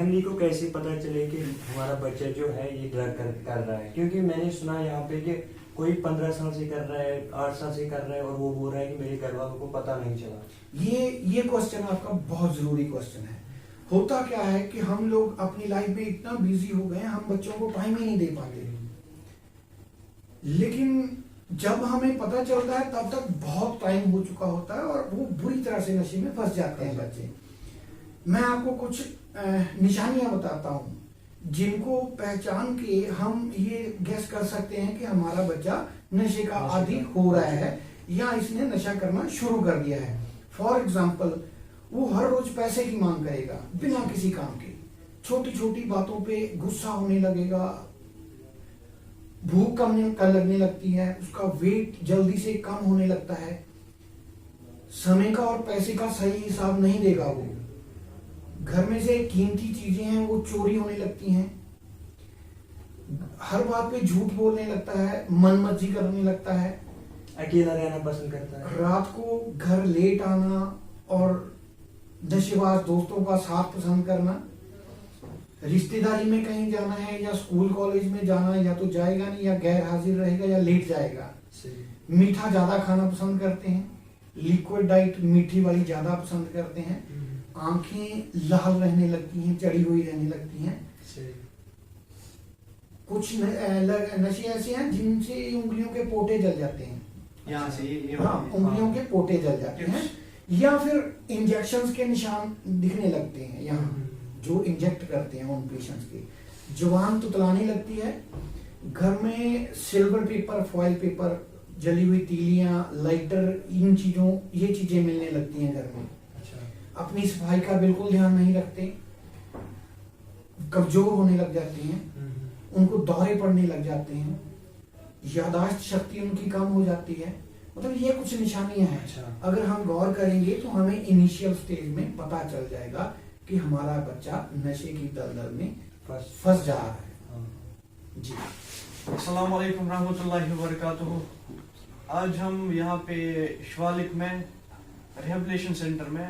Family को कैसे पता चले कि हमारा बच्चा जो है ये ड्रग कर रहा है? क्योंकि मैंने सुना यहाँ पे कि कोई 15 साल से कर रहा है, 8 साल से कर रहा है और वो बोल रहा है कि मेरे घर वालों को पता नहीं चला। ये क्वेश्चन आपका बहुत जरूरी क्वेश्चन है। होता क्या है कि हम लोग अपनी लाइफ में इतना बिजी हो गए हैं, हम बच्चों को टाइम ही नहीं दे पाते। लेकिन जब हमें पता चलता है तब तक बहुत टाइम हो चुका होता है और वो बुरी तरह से नशे में फंस जाते हैं बच्चे। मैं आपको कुछ निशानियां बताता हूँ जिनको पहचान के हम ये गेस कर सकते हैं कि हमारा बच्चा नशे का आदी हो रहा है या इसने नशा करना शुरू कर दिया है। फॉर एग्जाम्पल, वो हर रोज पैसे की मांग करेगा बिना किसी काम के, छोटी छोटी बातों पे गुस्सा होने लगेगा, भूख कम लगने लगती है, उसका वेट जल्दी से कम होने लगता है, समय का और पैसे का सही हिसाब नहीं देगा, वो घर में से कीमती चीजें हैं वो चोरी होने लगती हैं, हर बात पे झूठ बोलने लगता है, मनमर्जी करने लगता है, अकेला रहना पसंद करता है, रात को घर लेट आना और नशेबाज दोस्तों का साथ पसंद करना, रिश्तेदारी में कहीं जाना है या स्कूल कॉलेज में जाना है या तो जाएगा नहीं या गैर हाजिर रहेगा या लेट जाएगा, मीठा ज्यादा खाना पसंद करते हैं, लिक्विड डाइट मीठी वाली ज्यादा पसंद करते हैं, आंखें लाल रहने लगती हैं, चढ़ी हुई रहने लगती हैं, कुछ नशे ऐसे हैं जिनसे उंगलियों के पोटे जल जाते हैं, यहाँ से हाँ उंगलियों के पोटे जल जाते हैं, या फिर इंजेक्शंस के निशान दिखने लगते हैं यहाँ जो इंजेक्ट करते हैं उन पेशेंट्स के, जुबान तुतलाने लगती है, घर में सिल्वर पेपर, फॉइल पेपर, जली हुई तीलियां, लाइटर, इन चीजों ये चीजें मिलने लगती हैं घर में, अपनी सफाई का बिल्कुल ध्यान नहीं रखते, कमजोर होने लग जाते हैं, उनको दौरे पड़ने लग जाते हैं, यादाश्त शक्ति उनकी कम हो जाती है। मतलब ये कुछ निशानियां हैं। अगर हम गौर करेंगे तो हमें इनिशियल स्टेज में पता चल जाएगा कि हमारा बच्चा नशे की दलदल में फंस जा रहा है। जी, अस्सलाम वालेकुम रहमतुल्लाहि व बरकातुहू। आज हम यहाँ पे शिवालिक में रिहेबिलिटेशन सेंटर में,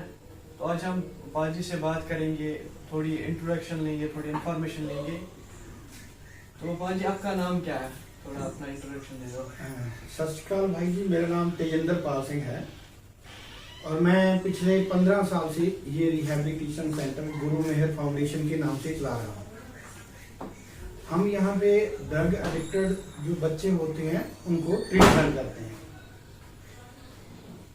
तो आज हम बाजी से बात करेंगे, थोड़ी इंट्रोडक्शन लेंगे, थोड़ी इंफॉर्मेशन लेंगे। तो बाजी आपका नाम क्या है, थोड़ा अपना इंट्रोडक्शन दे दो। सत श्री अकाल भाई जी, मेरा नाम तेजिंदर पाल सिंह है और मैं पिछले 15 साल से ये रिहेबिलिटेशन सेंटर गुरु मेहर फाउंडेशन के नाम से चला रहा हूँ। हम यहाँ पे ड्रग एडिक्टेड जो बच्चे होते हैं उनको ट्रीटमेंट करते हैं।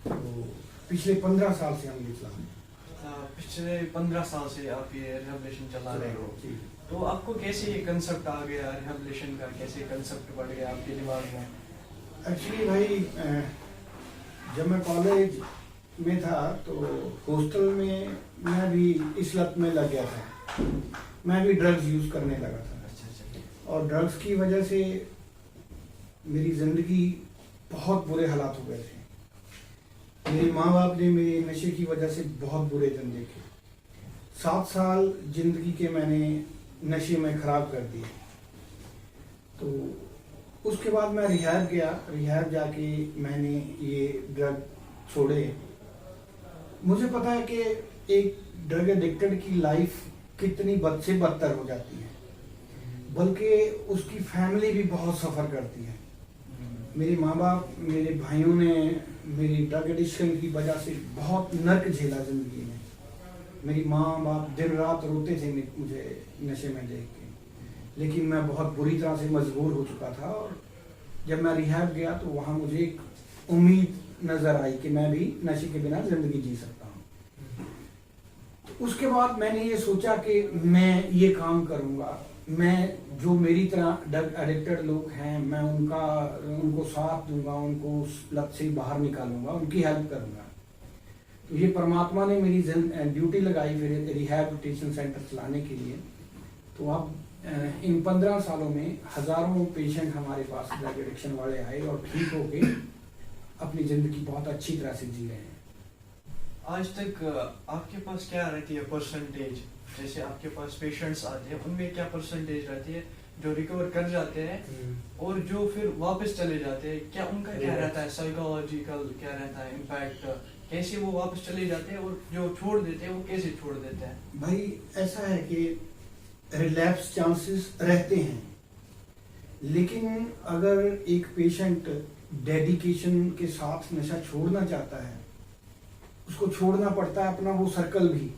तो पिछले 15 साल से हम ये चला रहे हैं। पिछले 15 साल से आप ये रिहेबिलिटेशन चला रहे हो, तो आपको कैसे ये कंसेप्ट आ गया रिहेबिलिटेशन का, कैसे कंसेप्ट बढ़ गया आपके दिमाग में? एक्चुअली भाई, जब मैं कॉलेज में था तो हॉस्टल में मैं भी इस लत में लग गया था, मैं भी ड्रग्स यूज करने लगा था। और ड्रग्स की वजह से मेरी जिंदगी बहुत बुरे हालात हो गए थे। मेरे माँ बाप ने मेरे नशे की वजह से बहुत बुरे दिन देखे। 7 साल जिंदगी के मैंने नशे में खराब कर दिए। तो उसके बाद मैं रिहैब गया, रिहैब जाके मैंने ये ड्रग छोड़े। मुझे पता है कि एक ड्रग एडिक्टेड की लाइफ कितनी बद से बदतर हो जाती है, बल्कि उसकी फैमिली भी बहुत सफ़र करती है। मेरे माँ बाप, मेरे भाइयों ने मेरी ड्रग एडिक्शन की वजह से बहुत नर्क झेला जिंदगी में। मेरी माँ बाप दिन रात रोते थे मुझे नशे में देख के, लेकिन मैं बहुत बुरी तरह से मजबूर हो चुका था। और जब मैं रिहैब गया तो वहाँ मुझे एक उम्मीद नजर आई कि मैं भी नशे के बिना जिंदगी जी सकता हूँ। तो उसके बाद मैंने ये सोचा कि मैं ये काम करूँगा, मैं जो मेरी तरह ड्रग एडिक्टेड लोग हैं मैं उनको साथ दूंगा, उनको उस लत से बाहर निकालूंगा, उनकी हेल्प करूंगा। तो ये परमात्मा ने मेरी ड्यूटी लगाई फिर रिहैबिलिटेशन सेंटर चलाने के लिए। तो अब इन 15 सालों में हजारों पेशेंट हमारे पास ड्रग एडिक्शन वाले आए और ठीक होके अपनी जिंदगी बहुत अच्छी तरह से जी रहे हैं। आज तक आपके पास क्या रहती है परसेंटेज, जैसे आपके पास पेशेंट्स आते हैं उनमें क्या परसेंटेज रहती है जो रिकवर कर जाते हैं और जो फिर वापस चले जाते हैं, क्या उनका क्या रहता है साइकोलॉजिकल, क्या रहता है इम्पैक्ट, कैसे वो वापस चले जाते हैं और जो छोड़ देते हैं वो कैसे छोड़ देते हैं? भाई ऐसा है कि रिलैप्स चांसेस रहते हैं, लेकिन अगर एक पेशेंट डेडिकेशन के साथ नशा छोड़ना चाहता है, उसको छोड़ना पड़ता है अपना वो सर्कल भी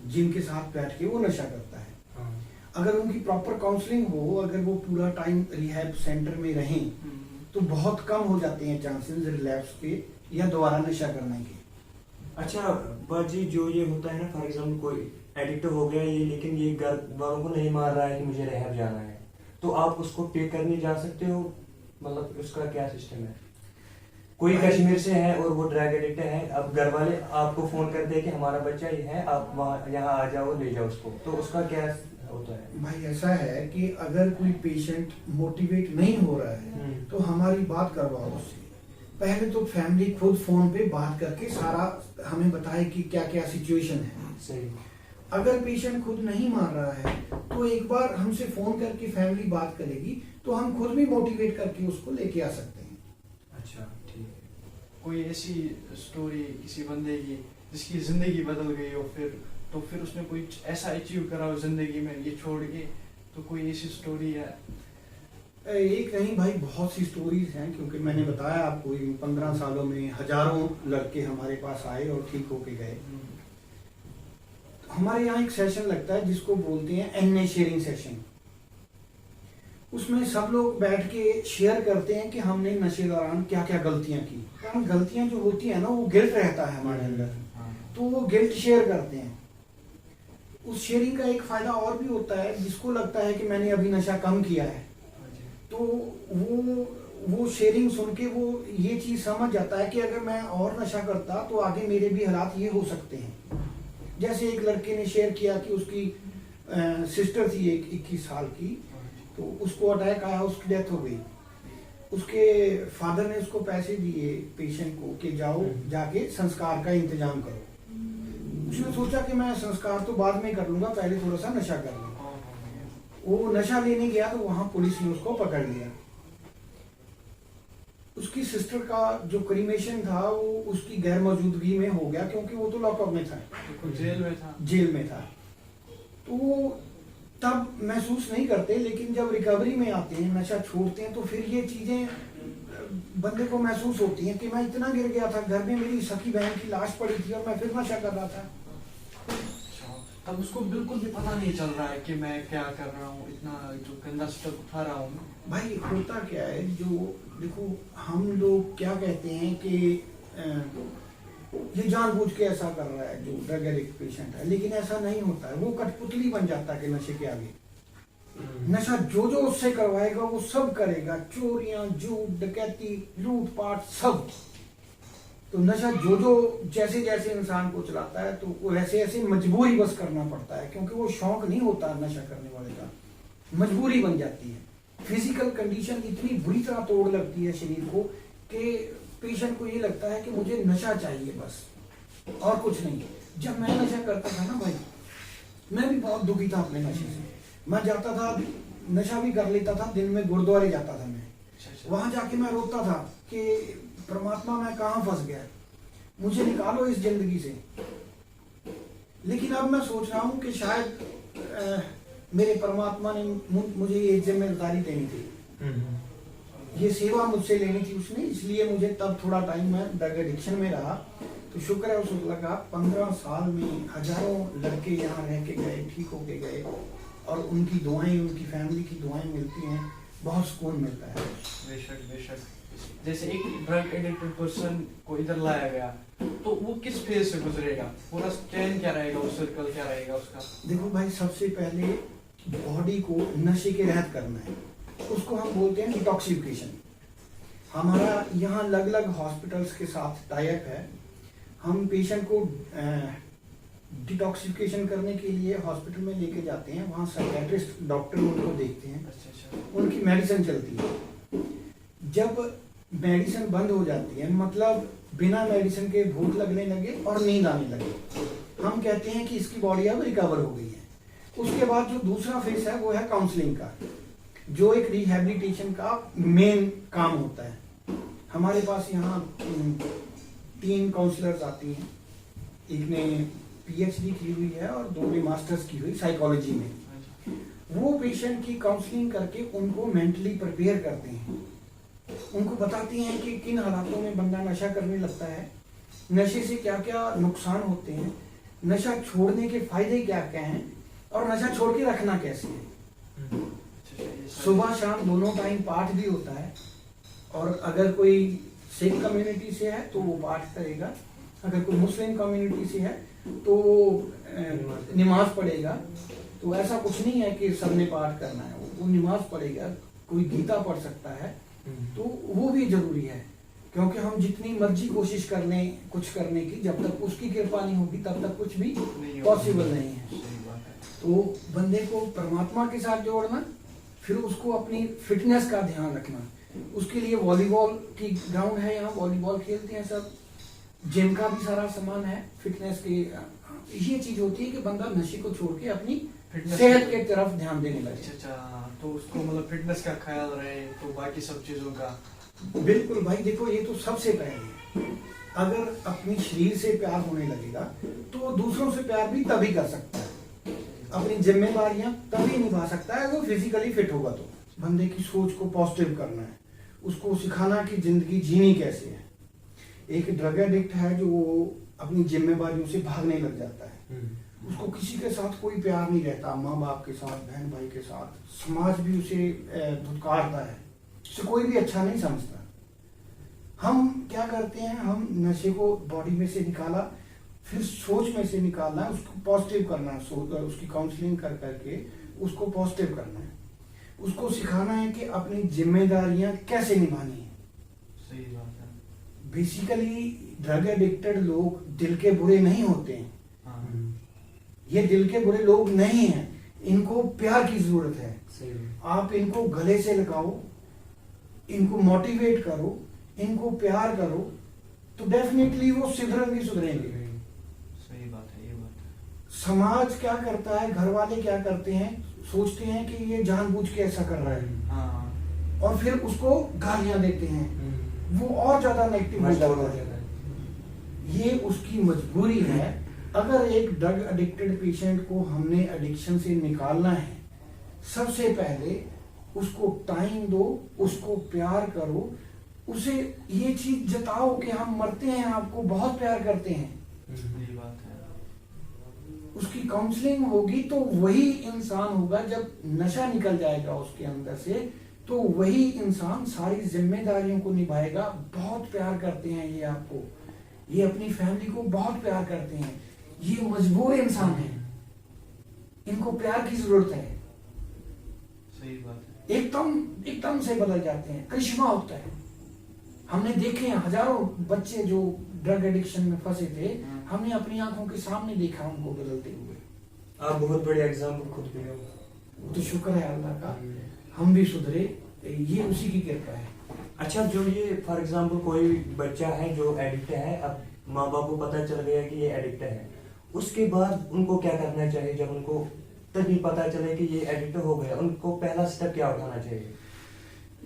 जिनके साथ बैठ के वो नशा करता है। अगर उनकी प्रॉपर काउंसलिंग हो, अगर वो पूरा टाइम रिहैब सेंटर में रहें तो बहुत कम हो जाते हैं चांसेस रिलैप्स के या दोबारा नशा करने के। अच्छा बाजी, जो ये होता है ना, फॉर एग्जाम्पल कोई एडिक्ट हो गया ये, लेकिन ये घर वालों को नहीं मार रहा है कि मुझे रिहैब जाना है, तो आप उसको पे करने जा सकते हो? मतलब उसका क्या सिस्टम है? कोई कश्मीर से है और वो ड्रग एडिक्ट है, अब घर वाले आपको फोन करते हैं कि हमारा बच्चा ये है, आप वहाँ यहाँ आ जाओ, ले जाओ उसको, तो उसका क्या होता है? भाई ऐसा है कि अगर कोई पेशेंट मोटिवेट नहीं हो रहा है तो हमारी बात करवाओ उससे। पहले तो फैमिली खुद फोन पे बात करके सारा हमें बताए कि क्या क्या सिचुएशन है। सही। अगर पेशेंट खुद नहीं मान रहा है तो एक बार हमसे फोन करके फैमिली बात करेगी तो हम खुद भी मोटिवेट करके उसको लेके आ सकते हैं। अच्छा ठीक है। कोई ऐसी स्टोरी किसी बंदे की जिसकी जिंदगी बदल गई हो, फिर उसने कोई ऐसा अचीव करा हो जिंदगी में ये छोड़ के, तो कोई ऐसी स्टोरी है? एक नहीं भाई, बहुत सी स्टोरीज हैं, क्योंकि मैंने बताया आपको इन 15 सालों में हजारों लड़के हमारे पास आए और ठीक होके गए। हमारे यहाँ एक सेशन लगता है जिसको बोलते हैं एनए शेयरिंग सेशन। उसमें सब लोग बैठ के शेयर करते हैं कि हमने नशे दौरान क्या क्या गलतियां की। कारण गलतियां जो होती है ना, वो गिल्ट रहता है हमारे अंदर, तो वो गिल्ट शेयर करते हैं। उस शेयरिंग का एक फायदा और भी होता है, जिसको लगता है कि मैंने अभी नशा कम किया है, तो वो शेयरिंग सुन के वो ये चीज समझ जाता है कि अगर मैं और नशा करता तो आगे मेरे भी हालात ये हो सकते हैं। जैसे एक लड़के ने शेयर किया कि उसकी सिस्टर थी एक 21 साल की, तो उसको अटैक आया, उसकी डेथ हो गई। उसके फादर ने उसको पैसे दिए पेशेंट को कि जाओ जाके संस्कार का इंतजाम करो। उसने सोचा कि मैं संस्कार तो बाद में कर लूंगा, पहले थोड़ा सा नशा कर लूंगा। वो नशा लेने गया तो वहां पुलिस ने उसको पकड़ लिया। उसकी सिस्टर का जो क्रीमेशन था वो उसकी गैर मौजूदगी में हो गया, क्योंकि वो तो लॉकअप में था, जेल में था। तो वो तब महसूस नहीं करते, लेकिन जब रिकवरी में आते हैं, नशा छोड़ते हैं, तो फिर ये चीजें बंदे को महसूस होती हैं कि मैं इतना गिर गया था, घर में मेरी सखी बहन की लाश पड़ी थी और मैं फिर नशा कर रहा था। तब उसको बिल्कुल भी पता नहीं चल रहा है कि मैं क्या कर रहा हूँ, इतना जो गंदा स्टेप उठा रहा हूँ। भाई होता क्या है, जो देखो हम लोग क्या कहते हैं कि ये जानबूझ के ऐसा कर रहा है जो ड्रग एडिक्ट पेशेंट है, लेकिन ऐसा नहीं होता है। वो कठपुतली बन जाता है कि नशे के आगे। नशा जो उससे करवाएगा वो सब करेगा, चोरियां, झूठ, डकैती, लूटपाट, सब। तो नशा जो जैसे जैसे इंसान को चलाता है तो वो ऐसे ऐसे मजबूरी बस करना पड़ता है, क्योंकि वो शौक नहीं होता नशा करने वाले का, मजबूरी बन जाती है। फिजिकल कंडीशन इतनी बुरी तरह तोड़ लगती है शरीर को कि पेशेंट को ये लगता है कि मुझे नशा चाहिए बस, और कुछ नहीं। जब मैं नशा करता था ना भाई, मैं भी बहुत दुखी था अपने नशे से। मैं जाता था, नशा भी कर लेता था, दिन में गुरुद्वारे जाता था मैं। वहां जाके मैं रोता था कि परमात्मा मैं कहाँ फंस गया, मुझे निकालो इस जिंदगी से। लेकिन अब मैं सोच रहा हूँ कि शायद मेरे परमात्मा ने मुझे ये जिम्मेदारी देनी थी, ये सेवा मुझसे लेनी थी उसने, इसलिए मुझे तब थोड़ा टाइम मैं ड्रग एडिक्शन में रहा। तो शुक्र है उस लगा 15 साल में हजारों लड़के यहाँ रह के गए, ठीक होके गए, और उनकी दुआएं, उनकी फैमिली की दुआएं मिलती हैं, बहुत सुकून मिलता है। बेशक बेशक। जैसे एक ड्रग एडिक्टेड पर्सन को इधर लाया गया, तो वो किस फेज से गुजरेगा, पूरा चैन क्या रहेगा, उस सर्कल क्या रहेगा उसका? देखो भाई, सबसे पहले बॉडी को नशे के रहत करना है, उसको हम बोलते हैं डिटॉक्सिफिकेशन। हमारा यहाँ अलग अलग हॉस्पिटल्स के साथ टाइप है। हम पेशेंट को डिटॉक्सिफिकेशन करने के लिए हॉस्पिटल में लेके जाते हैं, वहाँ साइकियाट्रिस्ट डॉक्टर उनको देखते हैं, उनकी मेडिसिन चलती है। जब मेडिसिन बंद हो जाती है, मतलब बिना मेडिसिन के भूख लगने लगे और नींद आने लगे, हम कहते हैं कि इसकी बॉडी अब रिकवर हो गई है। उसके बाद जो दूसरा फेज है वो है काउंसलिंग का, जो एक रिहैबिलिटेशन का मेन काम होता है। हमारे पास यहाँ 3 काउंसलर्स आती हैं, एक ने पीएचडी की हुई है और 2 ने मास्टर्स की हुई साइकोलॉजी में। वो पेशेंट की काउंसलिंग करके उनको मेंटली प्रिपेयर करते हैं, उनको बताती हैं कि किन हालातों में बंदा नशा करने लगता है, नशे से क्या क्या नुकसान होते हैं, नशा छोड़ने के फायदे क्या क्या हैं और नशा छोड़ के रखना कैसे है। सुबह शाम दोनों टाइम पाठ भी होता है, और अगर कोई सिख कम्युनिटी से है तो वो पाठ करेगा, अगर कोई मुस्लिम कम्युनिटी से है तो वो नमाज पढ़ेगा। तो ऐसा कुछ नहीं है कि सबने पाठ करना है, वो नमाज पढ़ेगा, कोई गीता पढ़ सकता है, तो वो भी जरूरी है। क्योंकि हम जितनी मर्जी कोशिश करने कुछ करने की, जब तक उसकी कृपा नहीं होगी तब तक कुछ भी पॉसिबल नहीं है। तो बंदे को परमात्मा के साथ जोड़ना, फिर उसको अपनी फिटनेस का ध्यान रखना। उसके लिए वॉलीबॉल की ग्राउंड है, यहाँ वॉलीबॉल खेलते हैं सब, जिम का भी सारा सामान है फिटनेस के। ये चीज होती है कि बंदा नशे को छोड़ के अपनी सेहत के तरफ ध्यान देने लगे। अच्छा, तो उसको मतलब फिटनेस का ख्याल रहे, तो बाकी सब चीजों का। बिल्कुल भाई, देखो ये तो सबसे पहले है। अगर अपनी शरीर से प्यार होने लगेगा तो दूसरों से प्यार भी तभी कर सकता है, अपनी जिम्मेदारियां तभी निभा सकता है अगर फिजिकली फिट होगा। तो बंदे की सोच को पॉजिटिव करना है, उसको सिखाना कि जिंदगी जीनी कैसे है। एक ड्रग एडिक्ट है जो अपनी जिम्मेदारियों से भागने लग जाता है, उसको किसी के साथ कोई प्यार नहीं रहता, माँ बाप के साथ, बहन भाई के साथ, समाज भी उसे धुतकारता है, उसे कोई भी अच्छा नहीं समझता। हम क्या करते हैं, हम नशे को बॉडी में से निकाला, फिर सोच में से निकालना है, उसको पॉजिटिव करना है, उसकी काउंसलिंग कर करके उसको पॉजिटिव करना है, उसको सिखाना है कि अपनी जिम्मेदारियां कैसे निभानी है। सही बात है। बेसिकली ड्रग एडिक्टेड लोग दिल के बुरे नहीं होते हैं, ये दिल के बुरे लोग नहीं हैं, इनको प्यार की जरूरत है। आप इनको गले से लगाओ, इनको मोटिवेट करो, इनको प्यार करो, तो डेफिनेटली वो सुधरेंगे। सही बात है, ये बात है। समाज क्या करता है, घर वाले क्या करते हैं, सोचते हैं कि ये जानबूझ के ऐसा कर रहा है, हाँ, और फिर उसको गालियां देते हैं, वो और ज्यादा नेगेटिव हो जाता है। ये उसकी मजबूरी है। अगर एक ड्रग एडिक्टेड पेशेंट को हमने एडिक्शन से निकालना है, सबसे पहले उसको टाइम दो, उसको प्यार करो, उसे ये चीज जताओ कि हम मरते हैं, आपको बहुत प्यार करते हैं। ये बात है। उसकी काउंसलिंग होगी तो वही इंसान होगा, जब नशा निकल जाएगा उसके अंदर से तो वही इंसान सारी जिम्मेदारियों को निभाएगा। बहुत प्यार करते हैं ये आपको, ये अपनी फैमिली को बहुत प्यार करते हैं, ये मजबूर इंसान है, इनको प्यार की जरूरत है। सही बात है। एकदम से बदल जाते हैं, करिश्मा होता है। हमने देखे हैं हजारों बच्चे जो ड्रग एडिक्शन में फंसे थे, हमने अपनी आंखों के सामने देखा उनको बदलते हुए। आप बहुत बड़े एग्जाम्पल खुद भी हो। तो शुक्र है अल्लाह का, हम भी सुधरे, ये उसी की कृपा है। अच्छा, जो ये फॉर एग्जाम्पल कोई बच्चा है जो एडिक्ट है, अब माँ बाप को पता चल गया कि ये एडिक्ट है, उसके बाद उनको क्या करना चाहिए? जब उनको तभी पता चले कि ये एडिक्ट हो गया, उनको पहला स्टेप क्या उठाना चाहिए?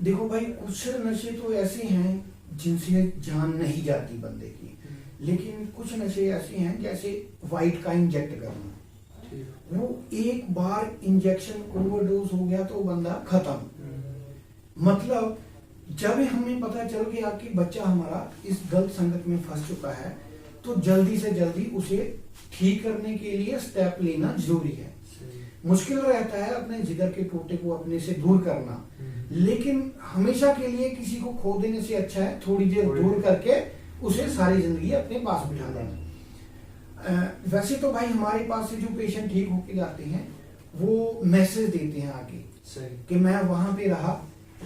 देखो भाई, कुछ नशे तो ऐसे हैं जिनसे जान नहीं जाती बंदे की, लेकिन कुछ नशे ऐसे हैं जैसे वाइट का इंजेक्ट करना, वो एक बार इंजेक्शन ओवरडोज हो गया तो बंदा खत्म। मतलब जब हमें पता चल गया कि बच्चा हमारा इस गलत संगत में फंस चुका है, तो जल्दी से जल्दी उसे ठीक करने के लिए स्टेप लेना जरूरी है। मुश्किल रहता है अपने जिगर के टोटे को अपने से दूर करना, लेकिन हमेशा के लिए किसी को खो देने से अच्छा है थोड़ी देर दूर करके उसे सारी जिंदगी अपने पास बिठा देना। वैसे तो भाई हमारे पास से जो पेशेंट ठीक होके जाते हैं वो मैसेज देते हैं आगे कि मैं वहां पे रहा,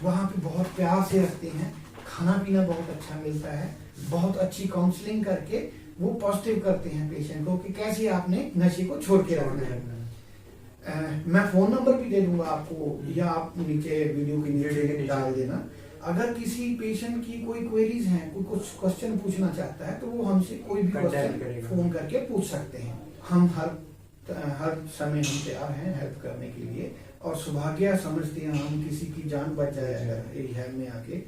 वहां पे बहुत प्यार से रखते हैं, खाना पीना बहुत अच्छा मिलता है, बहुत अच्छी काउंसलिंग करके वो पॉजिटिव करते हैं पेशेंट को कि कैसे आपने नशे को छोड़ के रखना है। मैं फोन नंबर भी दे दूंगा आपको, या आप नीचे वीडियो के नीचे डाल देना। अगर किसी पेशेंट की कोई क्वेरीज हैं, कोई कुछ क्वेश्चन पूछना चाहता है, तो वो हमसे कोई भी क्वेश्चन फोन करके पूछ सकते हैं। हम हर समय हम तैयार हैं हेल्प करने के लिए, और सौभाग्य समझते हैं हम किसी की जान बच जाए अगर रिहैब में आके।